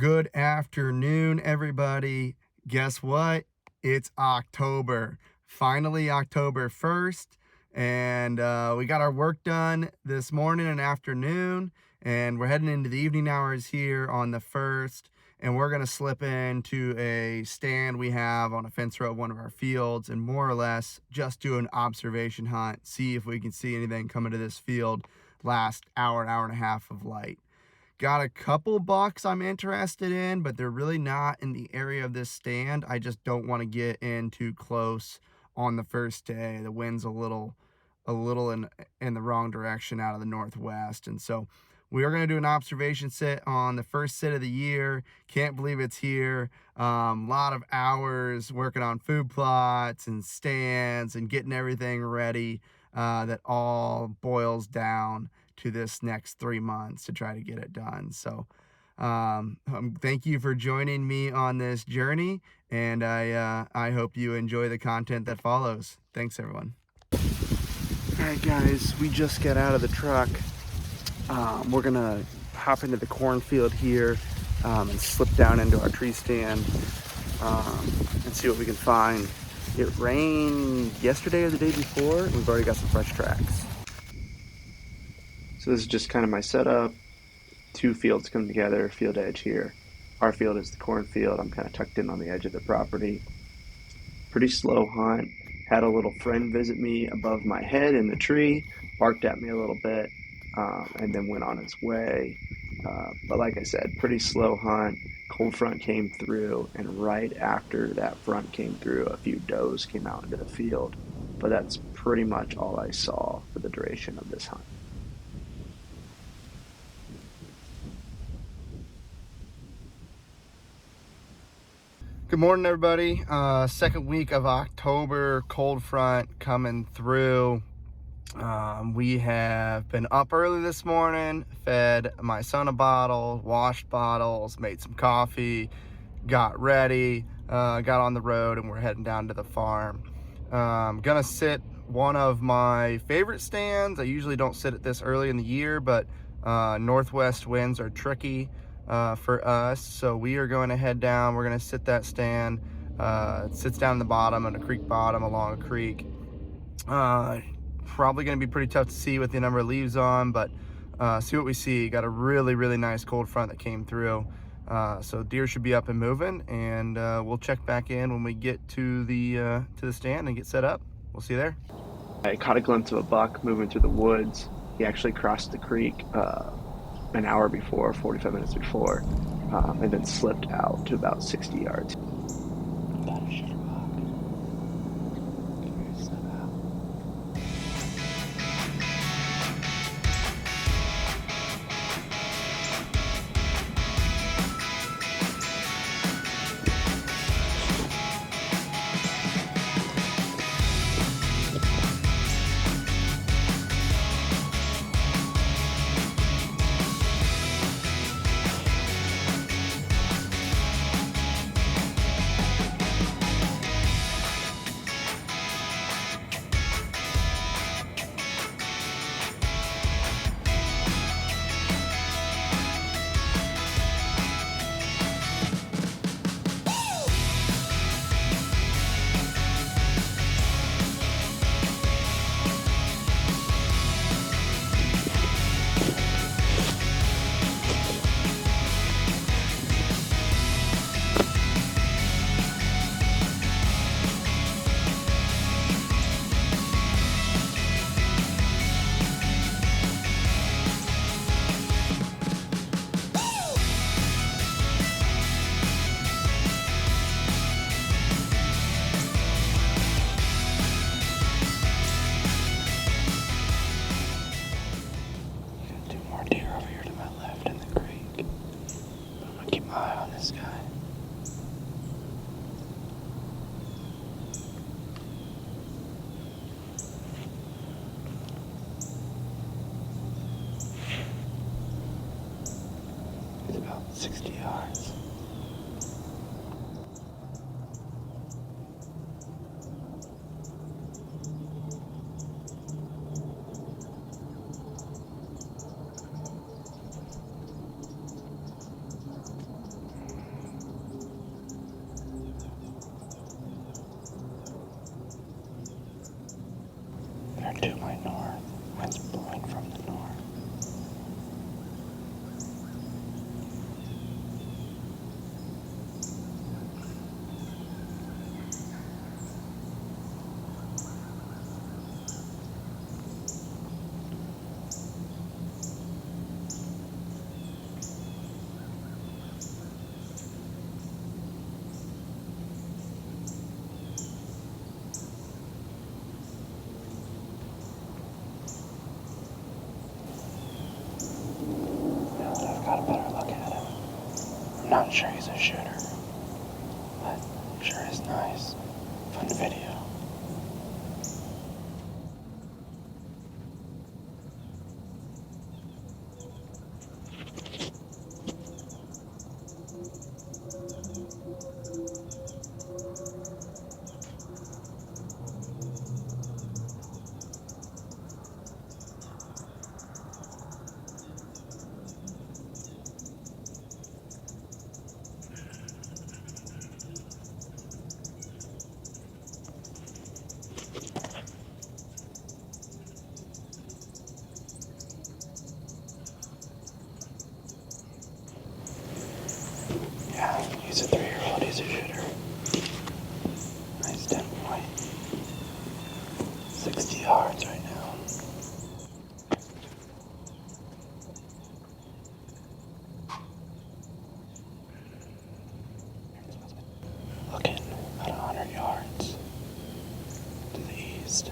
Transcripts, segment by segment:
Good afternoon, everybody. Guess what? It's October. Finally, October 1st. And we got our work done this morning and afternoon. And we're heading into the evening hours here on the 1st. And we're going to slip into a stand we have on a fence row of one of our fields and more or less just do an observation hunt, see if we can see anything coming to this field last hour and a half of light. Got a couple bucks I'm interested in, but they're really not in the area of this stand. I just don't want to get in too close on the first day. The wind's a little in the wrong direction out of the northwest. And so we are going to do an observation sit on the first sit of the year. Can't believe it's here. Lot of hours working on food plots and stands and getting everything ready. That all boils down to this next 3 months to try to get it done. So thank you for joining me on this journey, and I hope you enjoy the content that follows. Thanks, everyone. All right, guys, we just got out of the truck. We're gonna hop into the cornfield here and slip down into our tree stand and see what we can find. It rained yesterday or the day before. We've already got some fresh tracks. So this is just kind of my setup. Two fields come together, field edge here. Our field is the cornfield. I'm kind of tucked in on the edge of the property. Pretty slow hunt. Had a little friend visit me above my head in the tree, barked at me a little bit, and then went on his way. But like I said, pretty slow hunt. Cold front came through, and right after that front came through, a few does came out into the field. But that's pretty much all I saw for the duration of this hunt. Good morning, everybody. Second week of October, cold front coming through. We have been up early this morning, fed my son a bottle, washed bottles, made some coffee, got ready, got on the road, and we're heading down to the farm. Gonna sit one of my favorite stands. I usually don't sit at this early in the year, but northwest winds are tricky for us, so we are going to head down. We're going to sit that stand. It sits down in the bottom on a creek bottom along a creek. Probably going to be pretty tough to see with the number of leaves on, but see what we see. Got a really nice cold front that came through, so deer should be up and moving, and we'll check back in when we get to the stand and get set up. We'll see you there. I caught a glimpse of a buck moving through the woods. He actually crossed the creek an hour before, 45 minutes before, and then slipped out to about 60 yards. About 60 yards. to my north. Wind's blowing from the north. Now that I've got a better look at him, I'm not sure he's a shooter, but sure is nice. Fun video. Yeah, he's a 3-year-old, he's a shooter. Nice 10 point. 60 yards right now. Looking at 100 yards to the east.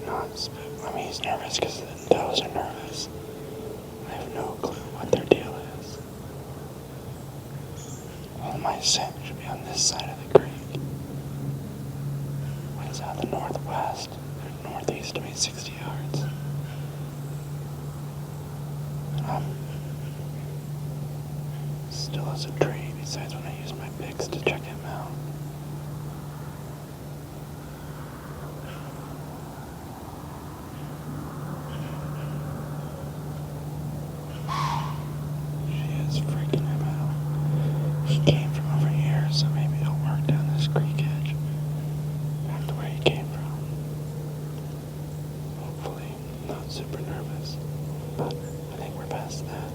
I mean, he's nervous because the does are nervous. I have no clue what their deal is. All my scent should be on this side of the creek. Wind's out the northwest, or northeast of me 60 yards. And I'm still as a tree, besides when I use my picks to check him out. She is freaking him out. He came from over here, so maybe he'll work down this creek edge. Back to where he came from. Hopefully, not super nervous. But I think we're past that.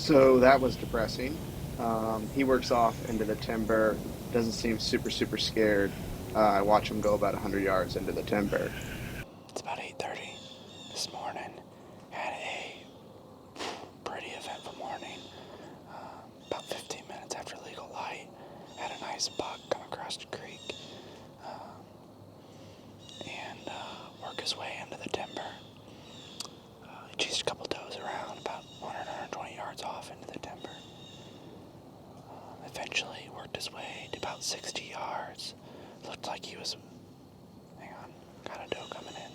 So that was depressing. He works off into the timber, doesn't seem super, super scared. I watch him go about 100 yards into the timber. It's about 8:30 this morning. Had a pretty eventful morning. About 15 minutes after legal light, had a nice buck come across the creek and work his way into the timber. He chased a couple does around, about 100, 120 yards off into the timber. Eventually worked his way to about 60 yards. Looked like he was, hang on, got a doe coming in.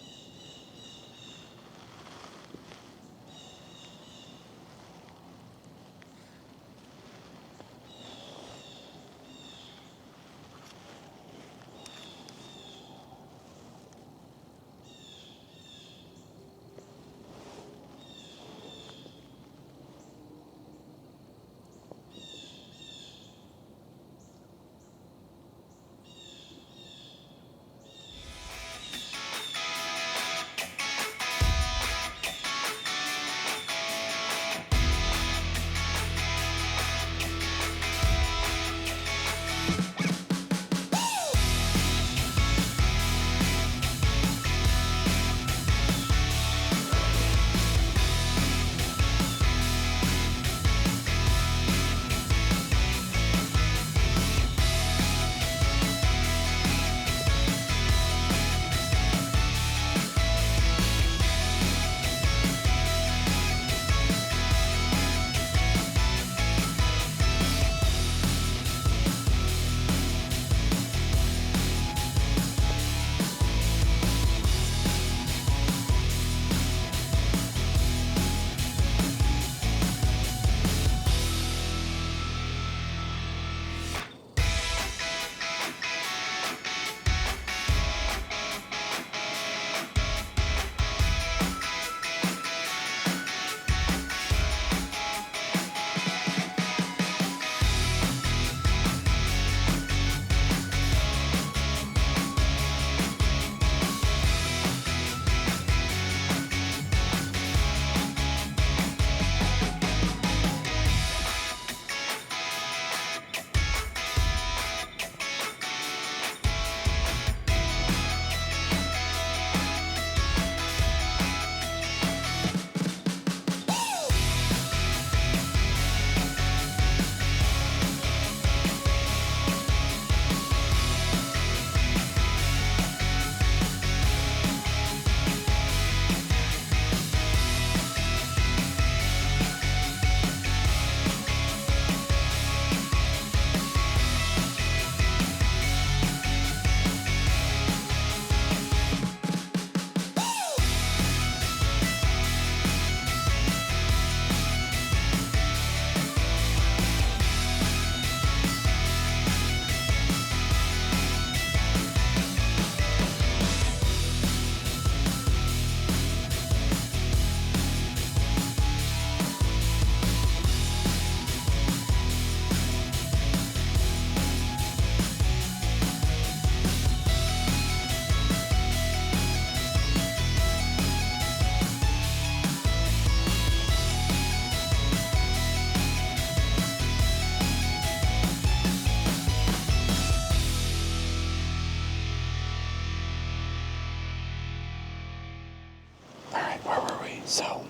Alright, where were we? So,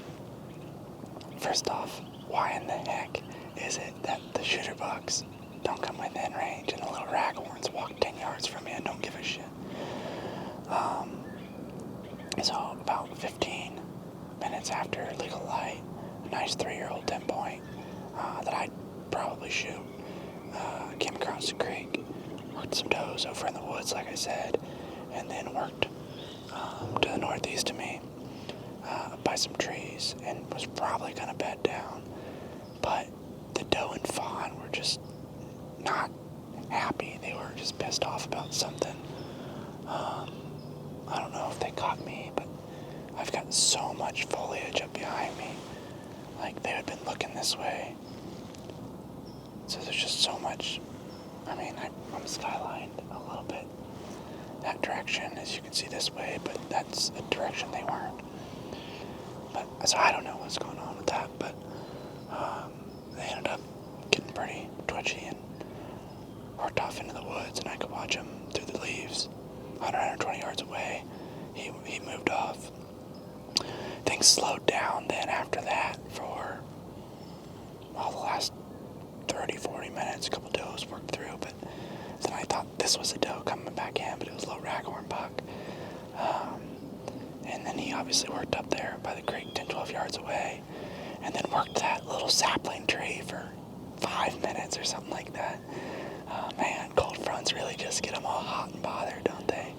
first off, why in the heck is it that the shooter bucks don't come within range and the little raghorns walk 10 yards from me and don't give a shit? So about 15 minutes after legal light, a nice 3-year-old 10 point that I'd probably shoot came across the creek, worked some does over in the woods, like I said, and then worked to the northeast of me by some trees and was probably gonna bed down. But the doe and fawn were just not happy. They were just pissed off about something. I don't know if they caught me, but I've got so much foliage up behind me. Like, they had been looking this way. So there's just so much. I mean, I'm skylined a little bit that direction, as you can see this way, but that's a direction they weren't. But so I don't know what's going on with that, but they ended up getting pretty twitchy and worked off into the woods, and I could watch him through the leaves. 120 yards away, he moved off. Things slowed down then after that for the last 30, 40 minutes. A couple does worked through, but then I thought this was a doe coming back in, but it was a little raghorn buck. And then he obviously worked up there by the creek 10, 12 yards away, and then worked that little sapling tree for 5 minutes or something like that. Man, cold fronts really just get them all hot and bothered, don't they?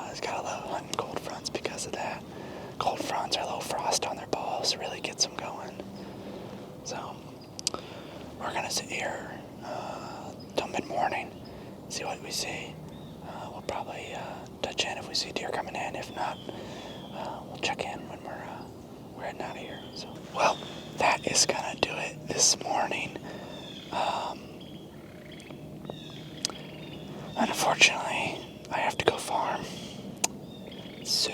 It's gotta love hunting cold fronts because of that. Cold fronts or a little frost on their balls really gets them going. So, we're gonna sit here till mid-morning, see what we see. We'll probably touch in if we see deer coming in. If not, we'll check in when we're heading out of here. So, well, that is gonna do it this morning. Unfortunately, I have to go farm, so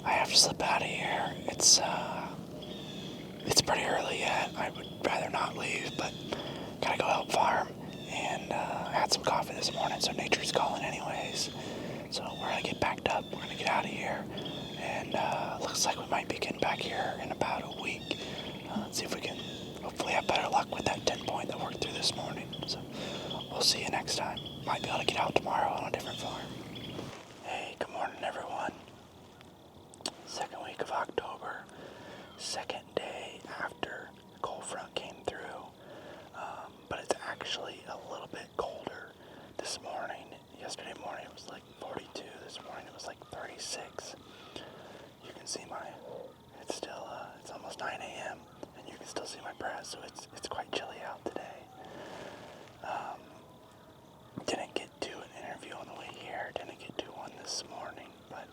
I have to slip out of here. It's pretty early yet. I would rather not leave, but gotta go help farm. And I had some coffee this morning, so nature's calling anyways. So we're gonna get packed up. We're gonna get out of here, and looks like we might be getting back here in about a week. Let's see if we can hopefully have better luck with that 10-point that worked through this morning. So we'll see you next time. Might be able to get out tomorrow on a different farm. Hey, good morning, everyone. Second week of October, second day after the cold front came through. But it's actually a little bit colder this morning. Yesterday morning it was like 42. This morning it was like 36. You can see it's still, it's almost 9 a.m. and you can still see my breath, so it's quite chilly out today. Didn't get to an interview on the way here, didn't get to one this morning, but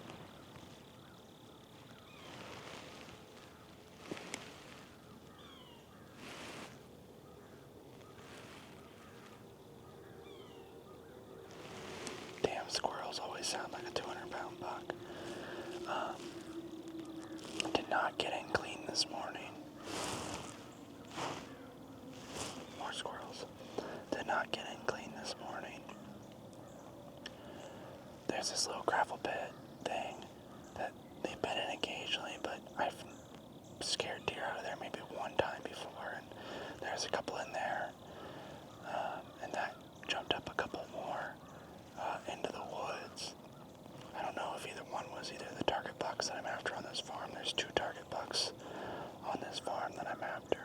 damn, squirrels always sound like a 200-pound buck. Did not get in clean this morning. More squirrels. Did not get in clean this morning. There's this little gravel pit thing that they've been in occasionally, but I've scared deer out of there maybe one time before, and there's a couple in there, and that jumped up a couple more into the woods. I don't know if either one was either the target bucks that I'm after on this farm. There's 2 target bucks on this farm that I'm after.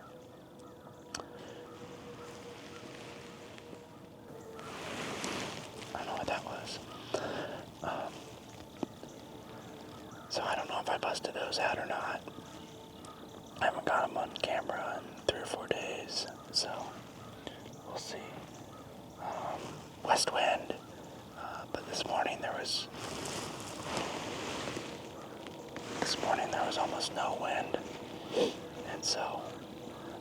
I don't know what that was. So I don't know if I busted those out or not. I haven't got them on camera in 3 or 4 days, so we'll see. West wind, but this morning there was almost no wind, and so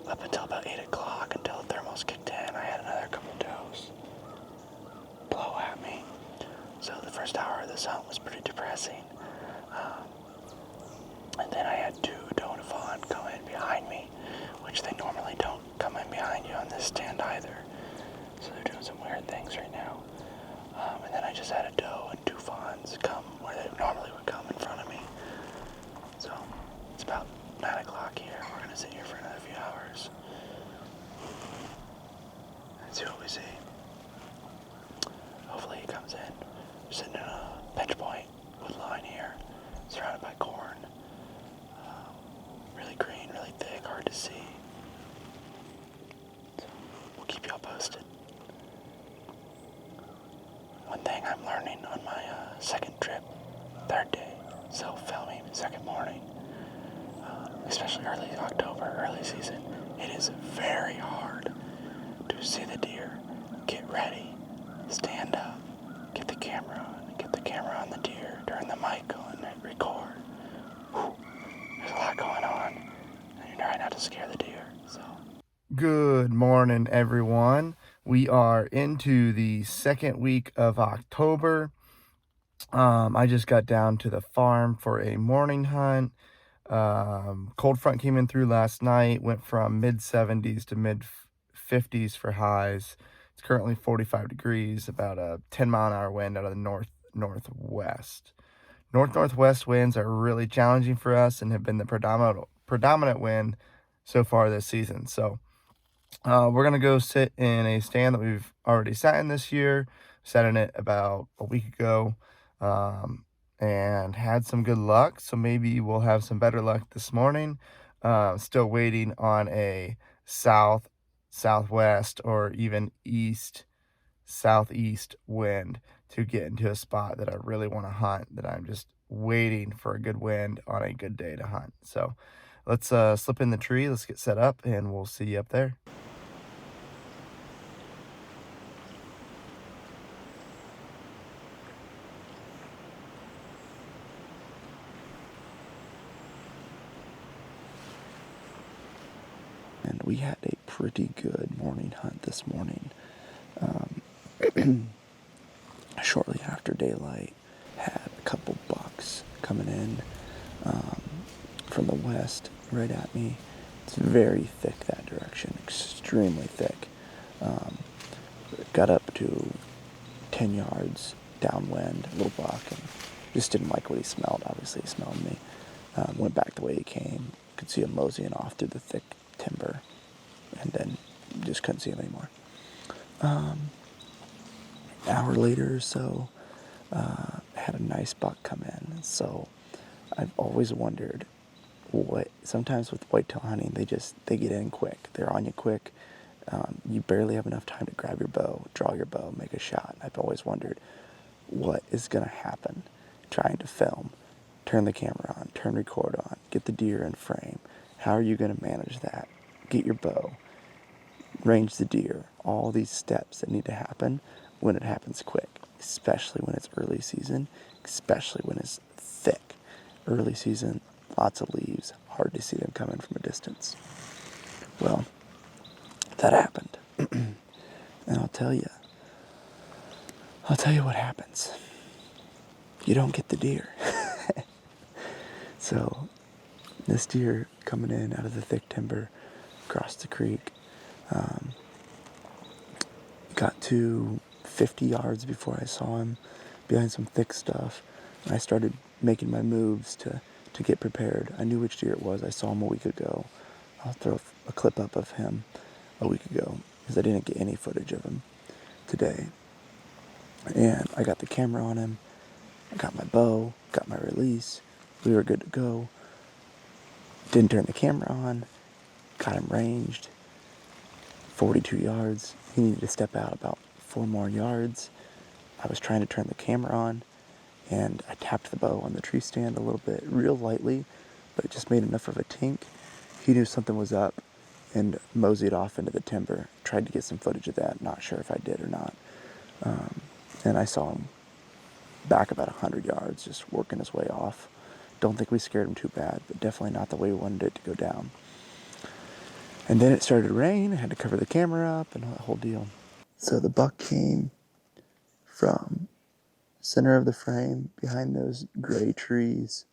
up until about 8 o'clock, until the thermals kicked in, I had another couple does blow at me. So the first hour of this hunt was pretty depressing. And then I had 2 doe and a fawn come in behind me, which they normally don't come in behind you on this stand either. So they're doing some weird things right now. And then I just had a doe and 2 fawns come where they normally would come in front of me. So it's about 9 o'clock here. We're going to sit here for another few hours and see what we see. Hopefully he comes in. We're sitting in a pinch point wood line here, surrounded by corn. Really green, really thick, hard to see. So we'll keep y'all posted. One thing I'm learning on my second trip, 3rd day, self-filming, second morning, especially early October, early season, it is very hard to see the deer, get ready, stand up, get the camera on the deer, turn the mic on, and record. Whew. There's a lot going on, and you're trying not to scare the deer, so. Good morning, everyone. We are into the second week of October. I just got down to the farm for a morning hunt. Cold front came in through last night, went from mid 70s to mid 50s for highs. It's currently 45 degrees, about a 10-mile-an-hour wind out of the northwest. Northwest winds are really challenging for us and have been the predominant wind so far this season. So we're going to go sit in a stand that we've already sat in this year. Sat in it about a week ago and had some good luck. So maybe we'll have some better luck this morning. Still waiting on a southwest, or even southeast wind to get into a spot that I really want to hunt, that I'm just waiting for a good wind on a good day to hunt. So let's slip in the tree, let's get set up, and we'll see you up there. And we had a pretty good morning hunt this morning. Shortly after daylight, had a couple bucks coming in from the west right at me. It's very thick that direction, extremely thick. Got up to 10 yards downwind, a little buck, and just didn't like what he smelled. Obviously, he smelled me. Went back the way he came. Could see him moseying off through the thick timber, and then just couldn't see him anymore. An hour later or so, had a nice buck come in. So I've always wondered sometimes with whitetail hunting, they get in quick. They're on you quick. You barely have enough time to grab your bow, draw your bow, make a shot. I've always wondered what is going to happen trying to film, turn the camera on, turn record on, get the deer in frame. How are you going to manage that? Get your bow, range the deer, all these steps that need to happen when it happens quick, especially when it's early season, especially when it's thick. Early season, lots of leaves, hard to see them coming from a distance. Well, that happened. And I'll tell you what happens. You don't get the deer. So this deer coming in out of the thick timber across the creek, got to 50 yards before I saw him behind some thick stuff, and I started making my moves to get prepared. I knew which deer it was. I saw him a week ago. I'll throw a clip up of him a week ago because I didn't get any footage of him today. And I got the camera on him, I got my bow, got my release, we were good to go. Didn't turn the camera on, got him ranged, 42 yards. He needed to step out about 4 more yards. I was trying to turn the camera on, and I tapped the bow on the tree stand a little bit, real lightly, but it just made enough of a tink. He knew something was up and moseyed off into the timber. Tried to get some footage of that, not sure if I did or not. And I saw him back about 100 yards, just working his way off. Don't think we scared him too bad, but definitely not the way we wanted it to go down. And then it started to rain. I had to cover the camera up and the whole deal. So the buck came from center of the frame behind those gray trees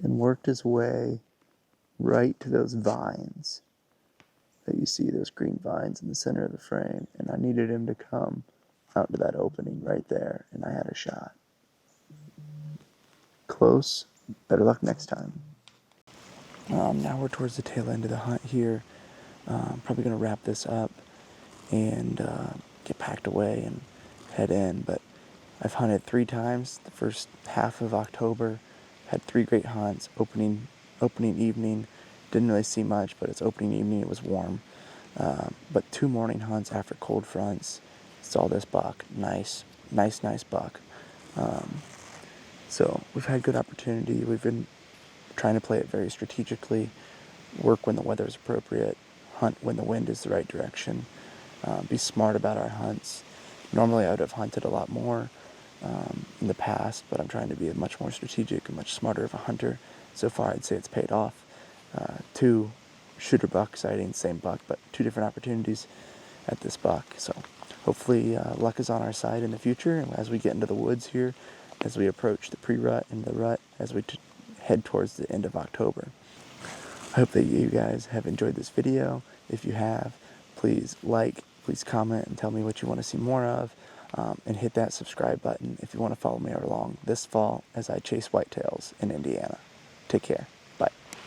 and worked his way right to those vines that you see, those green vines in the center of the frame. And I needed him to come out to that opening right there, and I had a shot. Close. Better luck next time. Now we're towards the tail end of the hunt here. Probably going to wrap this up and get packed away and head in. But I've hunted 3 times the first half of October. Had 3 great hunts. Opening evening, didn't really see much, but it's opening evening. It was warm. But 2 morning hunts after cold fronts. Saw this buck. Nice buck. So we've had good opportunity. We've been trying to play it very strategically, work when the weather is appropriate, hunt when the wind is the right direction, be smart about our hunts. Normally I would have hunted a lot more in the past, but I'm trying to be a much more strategic and much smarter of a hunter. So far I'd say it's paid off. 2 shooter buck sightings, same buck, but 2 different opportunities at this buck. So hopefully luck is on our side in the future, and as we get into the woods here, as we approach the pre-rut and the rut, as we head towards the end of October. I hope that you guys have enjoyed this video. If you have, please like, please comment, and tell me what you want to see more of. And hit that subscribe button if you want to follow me along this fall as I chase whitetails in Indiana. Take care.